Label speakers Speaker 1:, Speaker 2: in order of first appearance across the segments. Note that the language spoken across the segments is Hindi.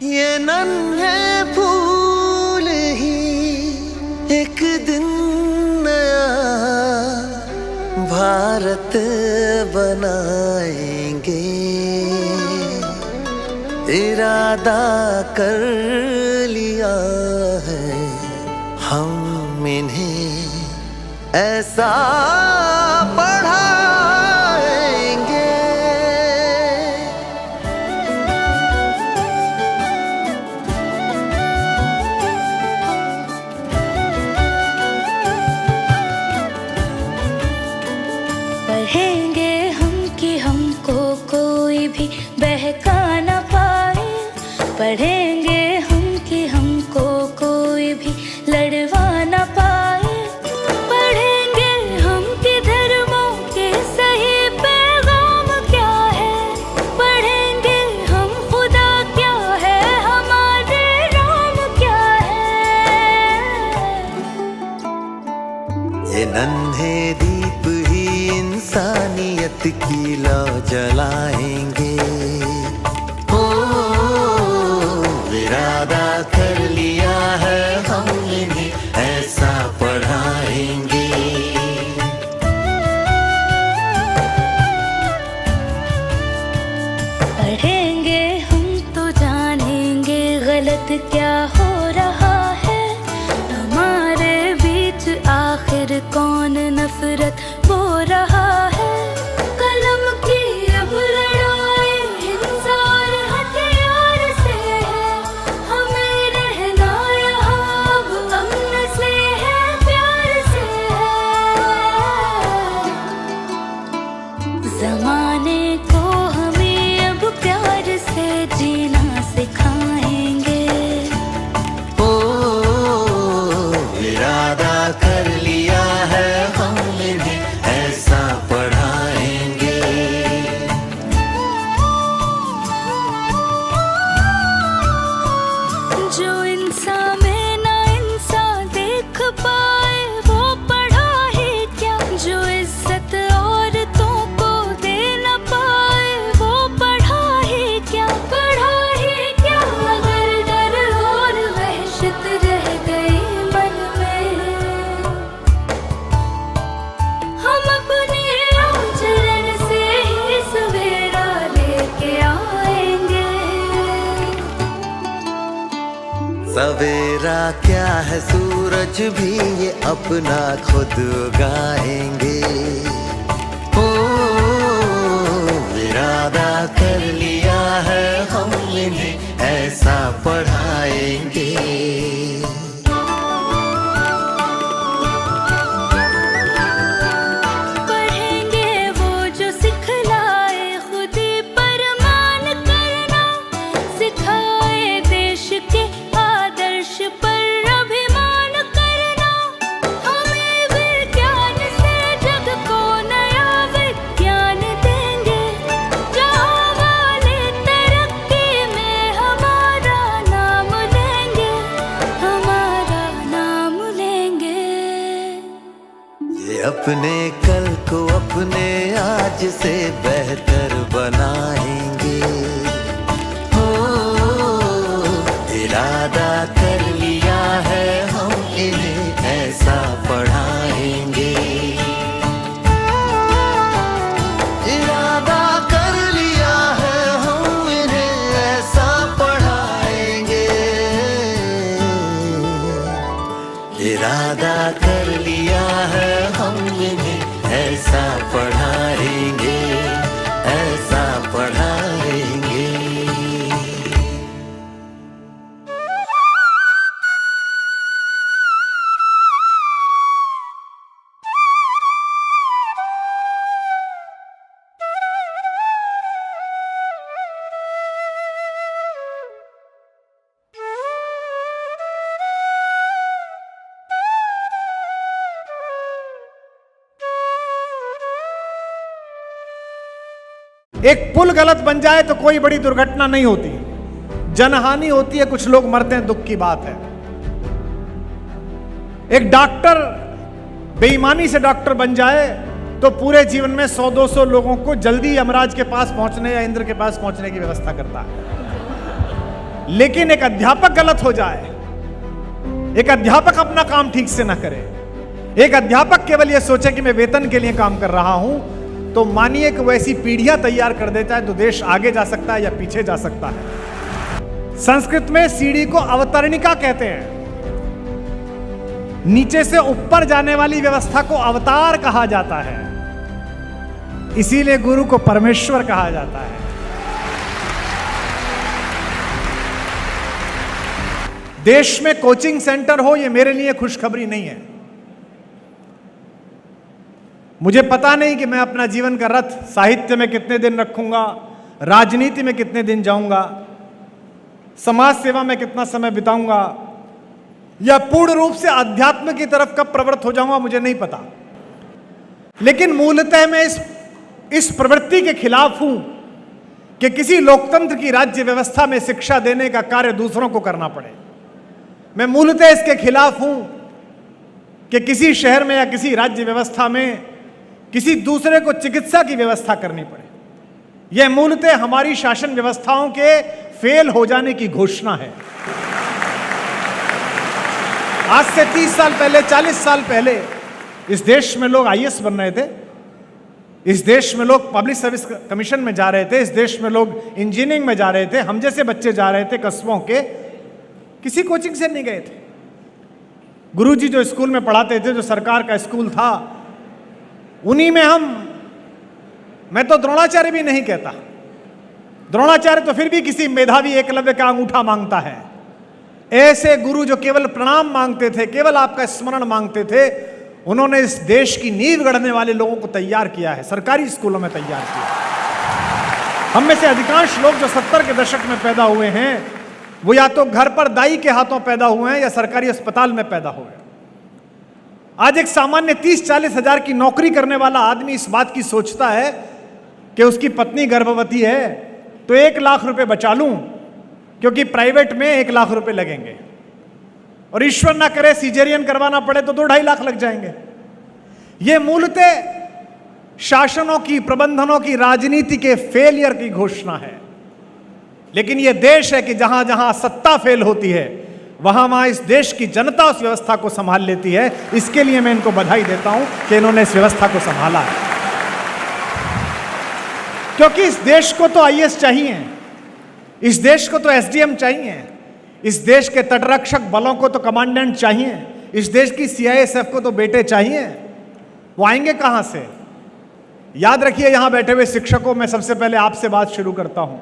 Speaker 1: ये नन्हे फूल ही एक दिन नया भारत बनाएंगे। इरादा कर लिया है हम इन्हें ऐसा पढ़ाएंगे।
Speaker 2: पढ़ेंगे हम कि हमको कोई भी बहका न पाए। पढ़ेंगे हम कि हमको कोई भी लड़वा न पाए। पढ़ेंगे हम कि धर्मों के सही पैगाम क्या है। पढ़ेंगे हम खुदा क्या है, हमारे राम क्या है।
Speaker 1: ये नन्हे दीप ही इंसानियत की लौ जलाएंगे। हो इरादा कर लिया है हम इन्हें ऐसा पढ़ाएंगे।
Speaker 2: पढ़ेंगे हम तो जानेंगे गलत क्या हो रहा है। हमारे बीच आखिर कौन नफरत बो रहा है। कलम की अब लड़ाई हिंसा और हथियार से है। हमें रहना यहाँ अब अमन से है, प्यार से है। ज़माने को हमें अब प्यार से जीना सिखाएंगे।
Speaker 1: हो इरादा कर लिया है हम इन्हें ऐसा पढ़ाएंगे।
Speaker 2: जो इंसान में ना इंसान देख पाए वो पढ़ा ही क्या। जो इज्जत औरतों को दे न पाए वो पढ़ा ही क्या। पढ़ा ही क्या अगर डर और वहशत रह गई मन में। हम अपने आचरण से ही सवेरा लेके आएंगे।
Speaker 1: सवेरा क्या है, सूरज भी ये अपना खुद उगाएंगे। हो इरादा कर लिया है हम इन्हें ऐसा पढ़ाएंगे।
Speaker 2: पढ़ेंगे वो जो सिखलाए खुदी पर मान करना। सिखाए देश के आदर्श पर अभिमान करना। हमें विज्ञान से जग को नया विज्ञान देंगे। जहाँ वाले तरक्की में हमारा नाम लेंगे, हमारा नाम लेंगे।
Speaker 1: ये अपने कल को अपने आज से बेहतर बनाएंगे। हो इरादा कर लिया है हम इन्हें ऐसा पढ़ाएंगे। इरादा कर लिया है हम इन्हें ऐसा पढ़ाएंगे। इरादा कर लिया है हम इन्हें ऐसा पढ़ाएंगे, ऐसा पढ़ाएंगे।
Speaker 3: एक पुल गलत बन जाए तो कोई बड़ी दुर्घटना नहीं होती, जनहानि होती है, कुछ लोग मरते हैं, दुख की बात है। एक डॉक्टर बेईमानी से डॉक्टर बन जाए तो पूरे जीवन में 100-200 लोगों को जल्दी यमराज के पास पहुंचने या इंद्र के पास पहुंचने की व्यवस्था करता है। लेकिन एक अध्यापक गलत हो जाए, एक अध्यापक अपना काम ठीक से ना करे, एक अध्यापक केवल यह सोचे कि मैं वेतन के लिए काम कर रहा हूं, तो मानिए कि वैसी पीढ़ियां तैयार कर देता है तो देश आगे जा सकता है या पीछे जा सकता है। संस्कृत में सीढ़ी को अवतरणिका कहते हैं। नीचे से ऊपर जाने वाली व्यवस्था को अवतार कहा जाता है, इसीलिए गुरु को परमेश्वर कहा जाता है। देश में कोचिंग सेंटर हो, यह मेरे लिए खुशखबरी नहीं है। मुझे पता नहीं कि मैं अपना जीवन का रथ साहित्य में कितने दिन रखूंगा, राजनीति में कितने दिन जाऊंगा, समाज सेवा में कितना समय बिताऊंगा, या पूर्ण रूप से अध्यात्म की तरफ कब प्रवृत्त हो जाऊंगा, मुझे नहीं पता। लेकिन मूलतः मैं इस प्रवृत्ति के खिलाफ हूं कि किसी लोकतंत्र की राज्य व्यवस्था में शिक्षा देने का कार्य दूसरों को करना पड़े। मैं मूलतः इसके खिलाफ हूं कि किसी शहर में या किसी राज्य व्यवस्था में किसी दूसरे को चिकित्सा की व्यवस्था करनी पड़े। यह मूलतः हमारी शासन व्यवस्थाओं के फेल हो जाने की घोषणा है। आज से 30 साल पहले, 40 साल पहले इस देश में लोग आईएएस बन रहे थे, इस देश में लोग पब्लिक सर्विस कमीशन में जा रहे थे, इस देश में लोग इंजीनियरिंग में जा रहे थे, हम जैसे बच्चे जा रहे थे कस्बों के, किसी कोचिंग से नहीं गए थे। गुरुजी जो स्कूल में पढ़ाते थे, जो सरकार का स्कूल था, उन्हीं में मैं तो द्रोणाचार्य भी नहीं कहता, द्रोणाचार्य तो फिर भी किसी मेधावी एकलव्य का अंगूठा मांगता है। ऐसे गुरु जो केवल प्रणाम मांगते थे, केवल आपका स्मरण मांगते थे, उन्होंने इस देश की नींव गढ़ने वाले लोगों को तैयार किया है, सरकारी स्कूलों में तैयार किया। हम में से अधिकांश लोग जो 70 के दशक में पैदा हुए हैं, वो या तो घर पर दाई के हाथों पैदा हुए हैं या सरकारी अस्पताल में पैदा हुए हैं। आज एक सामान्य 30-40 हजार की नौकरी करने वाला आदमी इस बात की सोचता है कि उसकी पत्नी गर्भवती है तो 1 लाख रुपए बचा लूं, क्योंकि प्राइवेट में 1 लाख रुपए लगेंगे, और ईश्वर ना करे सीजेरियन करवाना पड़े तो 2-2.5 लाख लग जाएंगे। यह मूलतः शासनों की, प्रबंधनों की, राजनीति के फेलियर की घोषणा है। लेकिन यह देश है कि जहां जहां सत्ता फेल होती है, वहां वहां इस देश की जनता उस व्यवस्था को संभाल लेती है। इसके लिए मैं इनको बधाई देता हूं कि इन्होंने इस व्यवस्था को संभाला है। क्योंकि इस देश को तो आईएएस चाहिए, इस देश को तो एसडीएम चाहिए, इस देश के तटरक्षक बलों को तो कमांडेंट चाहिए, इस देश की सीआईएसएफ को तो बेटे चाहिए। वो आएंगे कहां से? याद रखिए, यहां बैठे हुए शिक्षकों में सबसे पहले आपसे बात शुरू करता हूं।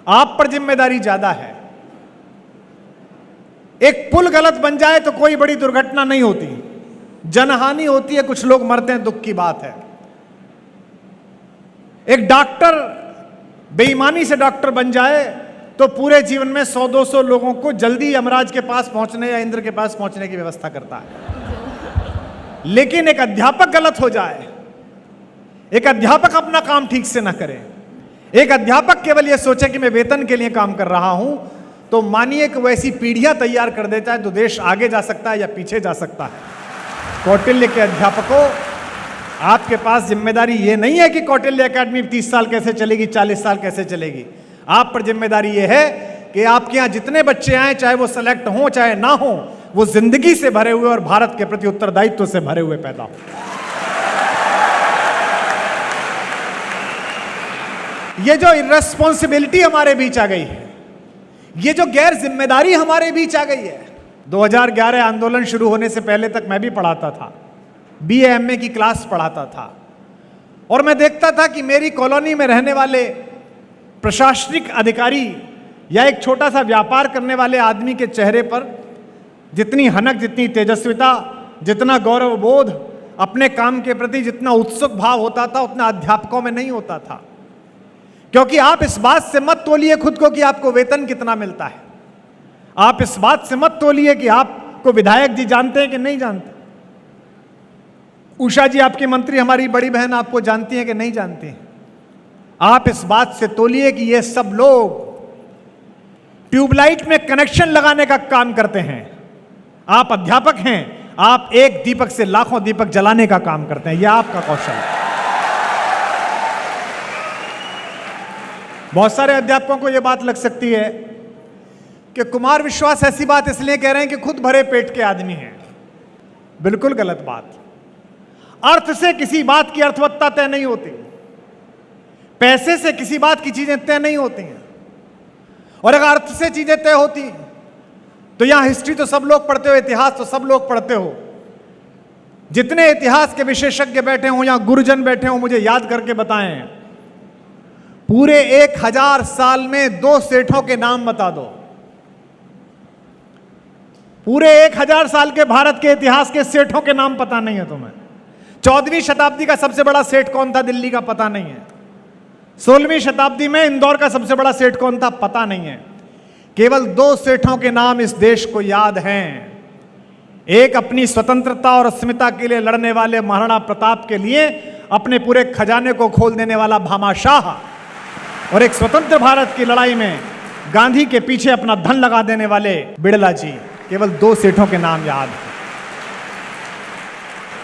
Speaker 3: आप पर जिम्मेदारी ज्यादा है। एक पुल गलत बन जाए तो कोई बड़ी दुर्घटना नहीं होती, जनहानि होती है, कुछ लोग मरते हैं, दुख की बात है। एक डॉक्टर बेईमानी से डॉक्टर बन जाए तो पूरे जीवन में 100-200 लोगों को जल्दी यमराज के पास पहुंचने या इंद्र के पास पहुंचने की व्यवस्था करता है। लेकिन एक अध्यापक गलत हो जाए, एक अध्यापक अपना काम ठीक से ना करे, एक अध्यापक केवल यह सोचे कि मैं वेतन के लिए काम कर रहा हूं, तो मानिए कि वैसी पीढ़ियां तैयार कर देता है तो देश आगे जा सकता है या पीछे जा सकता है। कौटिल्य के अध्यापकों, आपके पास जिम्मेदारी ये नहीं है कि कौटिल्य एकेडमी 30 साल कैसे चलेगी, 40 साल कैसे चलेगी। आप पर जिम्मेदारी ये है कि आपके यहां जितने बच्चे आए, चाहे वो सेलेक्ट हों चाहे ना हो, वो जिंदगी से भरे हुए और भारत के प्रति उत्तरदायित्व से भरे हुए पैदा हो। ये जो इर्रेस्पॉन्सिबिलिटी हमारे बीच आ गई है, ये जो गैर जिम्मेदारी हमारे बीच आ गई है। 2011 आंदोलन शुरू होने से पहले तक मैं भी पढ़ाता था, बीए एमए की क्लास पढ़ाता था, और मैं देखता था कि मेरी कॉलोनी में रहने वाले प्रशासनिक अधिकारी या एक छोटा सा व्यापार करने वाले आदमी के चेहरे पर जितनी हनक, जितनी तेजस्विता, जितना गौरव बोध, अपने काम के प्रति जितना उत्सुक भाव होता था, उतना अध्यापकों में नहीं होता था। क्योंकि आप इस बात से मत तोलिए खुद को कि आपको वेतन कितना मिलता है, आप इस बात से मत तोलिए कि आपको विधायक जी जानते हैं कि नहीं जानते, उषा जी आपकी मंत्री, हमारी बड़ी बहन आपको जानती हैं कि नहीं जानती हैं। आप इस बात से तोलिए कि ये सब लोग ट्यूबलाइट में कनेक्शन लगाने का काम करते हैं। आप अध्यापक हैं, आप एक दीपक से लाखों दीपक जलाने का काम करते हैं, यह आपका कौशल है। बहुत सारे अध्यापकों को यह बात लग सकती है कि कुमार विश्वास ऐसी बात इसलिए कह रहे हैं कि खुद भरे पेट के आदमी हैं। बिल्कुल गलत बात। अर्थ से किसी बात की अर्थवत्ता तय नहीं होती, पैसे से किसी बात की चीजें तय नहीं होती हैं। और अगर अर्थ से चीजें तय होती तो यहां हिस्ट्री तो सब लोग पढ़ते हो, इतिहास तो सब लोग पढ़ते हो। जितने इतिहास के विशेषज्ञ बैठे हों या गुरुजन बैठे हों, मुझे याद करके बताएं, पूरे 1000 साल में 2 सेठों के नाम बता दो। पूरे 1000 साल के भारत के इतिहास के सेठों के नाम पता नहीं है तुम्हें। 14वीं शताब्दी का सबसे बड़ा सेठ कौन था दिल्ली का, पता नहीं है। 16वीं शताब्दी में इंदौर का सबसे बड़ा सेठ कौन था, पता नहीं है। केवल 2 सेठों के नाम इस देश को याद हैं। एक अपनी स्वतंत्रता और अस्मिता के लिए लड़ने वाले महाराणा प्रताप के लिए अपने पूरे खजाने को खोल देने वाला भामाशाह, और एक स्वतंत्र भारत की लड़ाई में गांधी के पीछे अपना धन लगा देने वाले बिड़ला जी। केवल 2 सेठों के नाम याद हैं।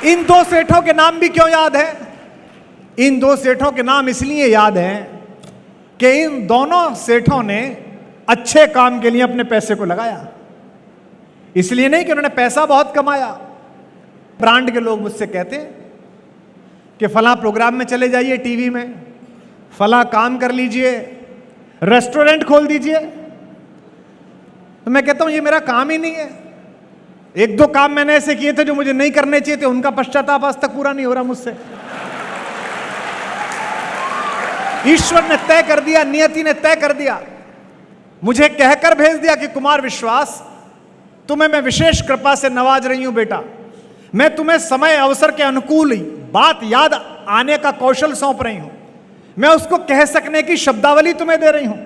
Speaker 3: इन 2 सेठों के नाम भी क्यों याद है? इन 2 सेठों के नाम इसलिए याद हैं कि इन दोनों सेठों ने अच्छे काम के लिए अपने पैसे को लगाया। इसलिए नहीं कि उन्होंने पैसा बहुत कमाया। ब्रांड के लोग मुझसे कहते हैं कि फलां प्रोग्राम में चले जाइए, टीवी में फलां काम कर लीजिए, रेस्टोरेंट खोल दीजिए। तो मैं कहता हूं ये मेरा काम ही नहीं है। 1-2 काम मैंने ऐसे किए थे जो मुझे नहीं करने चाहिए थे, उनका पश्चाताप आज तक पूरा नहीं हो रहा मुझसे। ईश्वर ने तय कर दिया, नियति ने तय कर दिया, मुझे कहकर भेज दिया कि कुमार विश्वास, तुम्हें मैं विशेष कृपा से नवाज रही हूं बेटा। मैं तुम्हें समय अवसर के अनुकूल ही बात याद आने का कौशल सौंप रही हूं। मैं उसको कह सकने की शब्दावली तुम्हें दे रही हूं,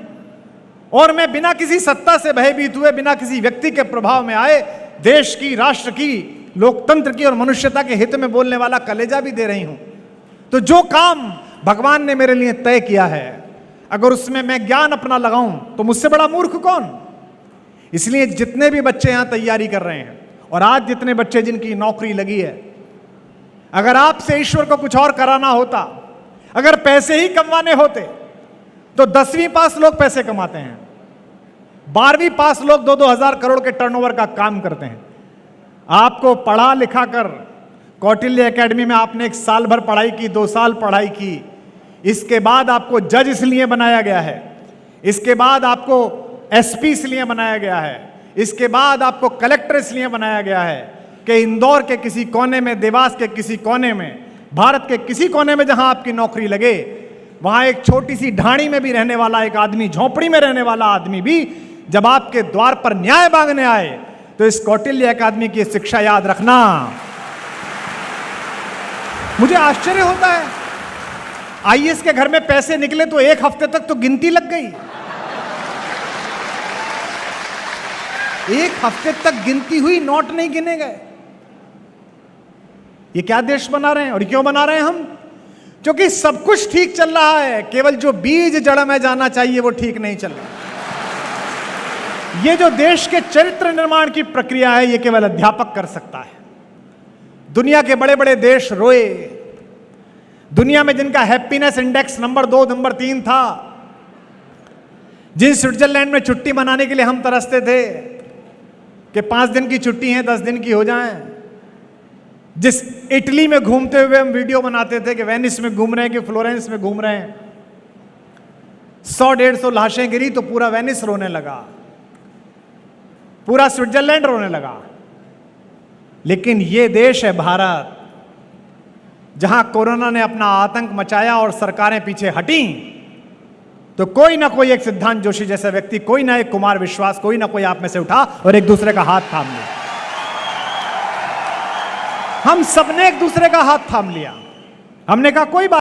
Speaker 3: और मैं बिना किसी सत्ता से भयभीत हुए, बिना किसी व्यक्ति के प्रभाव में आए, देश की, राष्ट्र की, लोकतंत्र की और मनुष्यता के हित में बोलने वाला कलेजा भी दे रही हूं। तो जो काम भगवान ने मेरे लिए तय किया है, अगर उसमें मैं ज्ञान अपना लगाऊं तो मुझसे बड़ा मूर्ख कौन। इसलिए जितने भी बच्चे यहां तैयारी कर रहे हैं, और आज जितने बच्चे जिनकी नौकरी लगी है, अगर आपसे ईश्वर को कुछ और कराना होता, अगर पैसे ही कमाने होते, तो 10वीं पास लोग पैसे कमाते हैं, 12वीं पास लोग 2-2 हजार करोड़ के टर्नओवर का काम करते हैं। आपको पढ़ा लिखा कर कौटिल्य एकेडमी में आपने 1 साल भर पढ़ाई की, 2 साल पढ़ाई की, इसके बाद आपको जज इसलिए बनाया गया है, इसके बाद आपको एसपी इसलिए बनाया गया है, इसके बाद आपको कलेक्टर इसलिए बनाया गया है कि इंदौर के किसी कोने में, देवास के किसी कोने में, भारत के किसी कोने में जहां आपकी नौकरी लगे, वहां एक छोटी सी ढाणी में भी रहने वाला एक आदमी, झोपड़ी में रहने वाला आदमी भी जब आपके द्वार पर न्याय मांगने आए, तो इस कौटिल्य अकादमी की शिक्षा याद रखना। मुझे आश्चर्य होता है, आईएएस के घर में पैसे निकले तो 1 हफ्ते तक तो गिनती लग गई। 1 हफ्ते तक गिनती हुई, नोट नहीं गिने गए। ये क्या देश बना रहे हैं, और क्यों बना रहे हैं हम? क्योंकि सब कुछ ठीक चल रहा है, केवल जो बीज जड़ में जाना चाहिए वो ठीक नहीं चल रहा। ये जो देश के चरित्र निर्माण की प्रक्रिया है, ये केवल अध्यापक कर सकता है। दुनिया के बड़े बड़े देश रोए, दुनिया में जिनका हैप्पीनेस इंडेक्स नंबर 2, नंबर 3 था, जिन स्विट्जरलैंड में छुट्टी मनाने के लिए हम तरसते थे कि 5 दिन की छुट्टी है, 10 दिन की हो जाए, जिस इटली में घूमते हुए हम वीडियो बनाते थे कि वेनिस में घूम रहे हैं कि फ्लोरेंस में घूम रहे हैं, 100-150 लाशें गिरी तो पूरा वेनिस रोने लगा, पूरा स्विट्जरलैंड रोने लगा। लेकिन ये देश है भारत, जहां कोरोना ने अपना आतंक मचाया और सरकारें पीछे हटी, तो कोई ना कोई एक सिद्धांत जोशी जैसा व्यक्ति, कोई ना एक कुमार विश्वास, कोई ना कोई आप में से उठा और एक दूसरे का हाथ थाम लिया। हम सबने एक दूसरे का हाथ थाम लिया। हमने कहा कोई बात